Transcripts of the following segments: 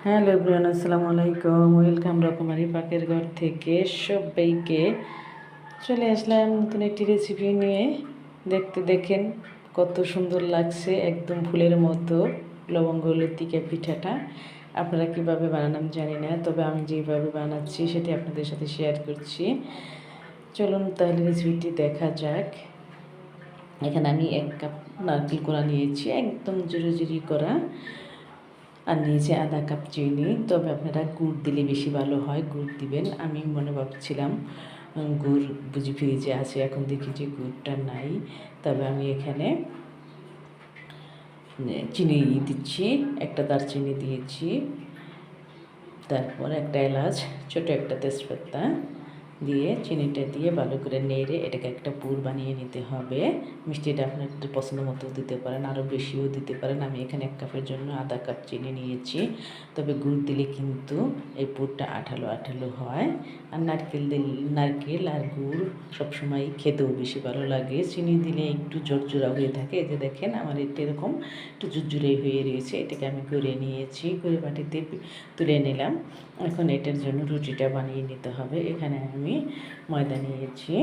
Hello everyone, আসসালামু আলাইকুম। Welcome রকমারি পাকের ঘর থেকে সবাইকে চলে আসলাম নতুন একটি রেসিপি নিয়ে। দেখেন কত সুন্দর লাগছে, একদম ফুলের মতো লবঙ্গ লতিকা পিঠাটা। আপনারা কীভাবে বানান আমি জানি না, তবে আমি যেভাবে বানাচ্ছি সেটি আপনাদের সাথে শেয়ার করছি। চলুন তাহলে রেসিপিটি দেখা যাক। এখানে আমি 1 কাপ নারকেল কোড়া নিয়েছি, একদম জুড়ি করা, আর নিয়েছি আধা কাপ চিনি। তবে আপনারা গুড় দিলে বেশি ভালো হয়, গুড় দিবেন। আমি মনে ভাবছিলাম গুড় বুঝি ফ্রিজে আছে, এখন দেখি যে গুড়টা নাই। তবে আমি এখানে চিনি দিচ্ছি, একটা দারচিনি দিয়েছি, তারপর একটা এলাচ, ছোটো একটা তেজপাতা দিয়ে চিনিটা দিয়ে ভালো করে নেড়ে এটাকে একটা পুর বানিয়ে নিতে হবে। মিষ্টিটা আপনার পছন্দ মতো দিতে পারেন, আরও বেশিও দিতে পারেন। আমি এখানে 1 কাপের জন্য আধা কাপ চিনি নিয়েছি। তবে গুড় দিলে কিন্তু এই পুরটা আঠালো আঠালো হয়। আর নারকেল আর গুড় সবসময় খেতেও বেশি ভালো লাগে। চিনি দিলে একটু জোরজোড়া হয়ে থাকে। এই যে দেখেন আমার এটা এরকম একটু জুরজুরে হয়ে রয়েছে। এটাকে আমি করে নিয়েছি, করে বাটিতে তুলে নিলাম। এখন এটার জন্য রুটিটা বানিয়ে নিতে হবে। এখানে আমি ময়দা নিয়েছি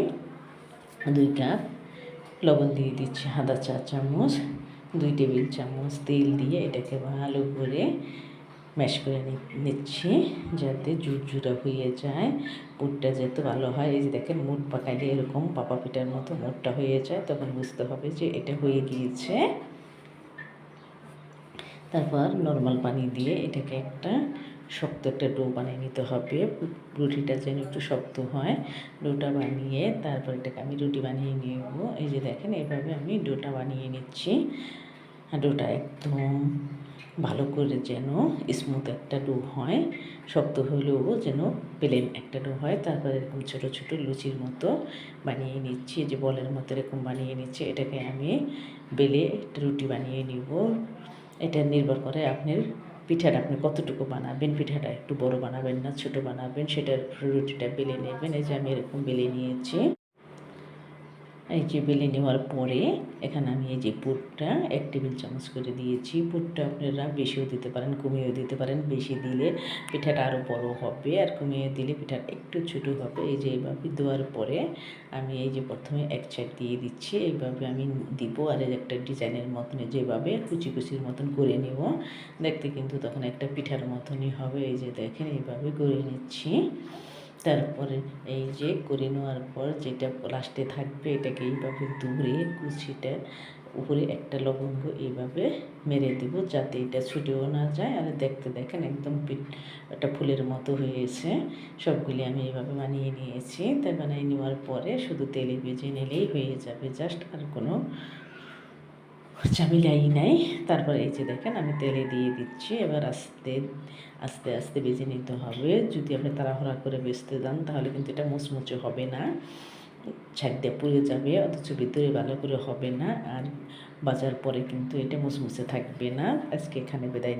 2 কাপ, লবণ দিয়ে দিচ্ছি আধা চা চামচ, 2 টেবিল চামচ তেল দিয়ে এটাকে ভালো করে ম্যাশ করে নিচ্ছি, যাতে ঝুরঝুরা হয়ে যায়, পুরটা যাতে ভালো হয়। এই যে দেখেন মুড পাকাইলে এরকম পাপা পিঠার মতো মুডটা হয়ে যায়, তখন বুঝতে হবে যে এটা হয়ে গিয়েছে। তারপর নর্মাল পানি দিয়ে এটাকে একটা শক্ত একটা ডো বানিয়ে নিতে হবে। রুটিটা যেন একটু শক্ত হয়। ডোটা বানিয়ে তারপর এটাকে আমি রুটি বানিয়ে নেব। এই যে দেখেন এভাবে আমি ডোটা বানিয়ে নিচ্ছি। ডোটা একদম ভালো করে যেন স্মুথ একটা ডো হয়, শক্ত হলেও যেন প্লেন একটা ডো হয়। তারপর এরকম ছোটো ছোটো লুচির মতো বানিয়ে নিচ্ছি, যে বলের মতো এরকম বানিয়ে নিচ্ছি। এটাকে আমি বেলে একটা রুটি বানিয়ে নিব। এটা নির্ভর করে আপনার পিঠাটা আপনি কতটুকু বানাবেন। পিঠাটা একটু বড় বানাবেন না ছোট বানাবেন, সেটার রুটিটা বেলে নেবেন। এই যে আমি এরকম বেলে নিয়েছি। এই যে বেলে নেওয়ার পরে এখানে আমি এই যে পুরটা 1 টেবিল চামচ করে দিয়েছি। পুরটা আপনারা বেশিও দিতে পারেন, কমিয়েও দিতে পারেন। বেশি দিলে পিঠাটা আরও বড় হবে, আর কমিয়ে দিলে পিঠাটা একটু ছোটো হবে। এই যে এইভাবে দেওয়ার পরে আমি এই যে প্রথমে 1 সাইড দিয়ে দিচ্ছি, এইভাবে আমি দিব। আর একটা ডিজাইনের মতন যেভাবে কুচি কুচির মতন করে নেব, দেখতে কিন্তু তখন একটা পিঠার মতনই হবে। এই যে দেখেন এইভাবে করে নিচ্ছি। তারপরে এই যে করে নেওয়ার পর যেটা লাস্টে থাকবে এটাকে এইভাবে দূরে কুচিটা উপরে একটা লবঙ্গ এইভাবে মেরে দেব, যাতে এটা ছুটেও না যায়। আর দেখতে দেখেন একদম একটা ফুলের মতো হয়েছে। সবগুলি আমি এইভাবে বানিয়ে নিয়েছি। তাই বানিয়ে নেওয়ার পরে শুধু তেলে ভেজে নিলেই হয়ে যাবে, জাস্ট আর কোনো ঝামেলাই নাই। তারপর এই যে দেখেন আমি তেলে দিয়ে দিচ্ছি। এবার আস্তে আস্তে আস্তে ভেজে নিতে হবে। যদি আপনি তাড়াহুড়া করে বেচতে যান তাহলে কিন্তু এটা মুচমুচে হবে না, ছাড় দিয়ে পুড়ে যাবে, অথচ ভিতরে ভালো করে হবে না। আর বাজার পরে কিন্তু এটা মুচমুচে থাকবে না। আজকে এখানে বিদায়।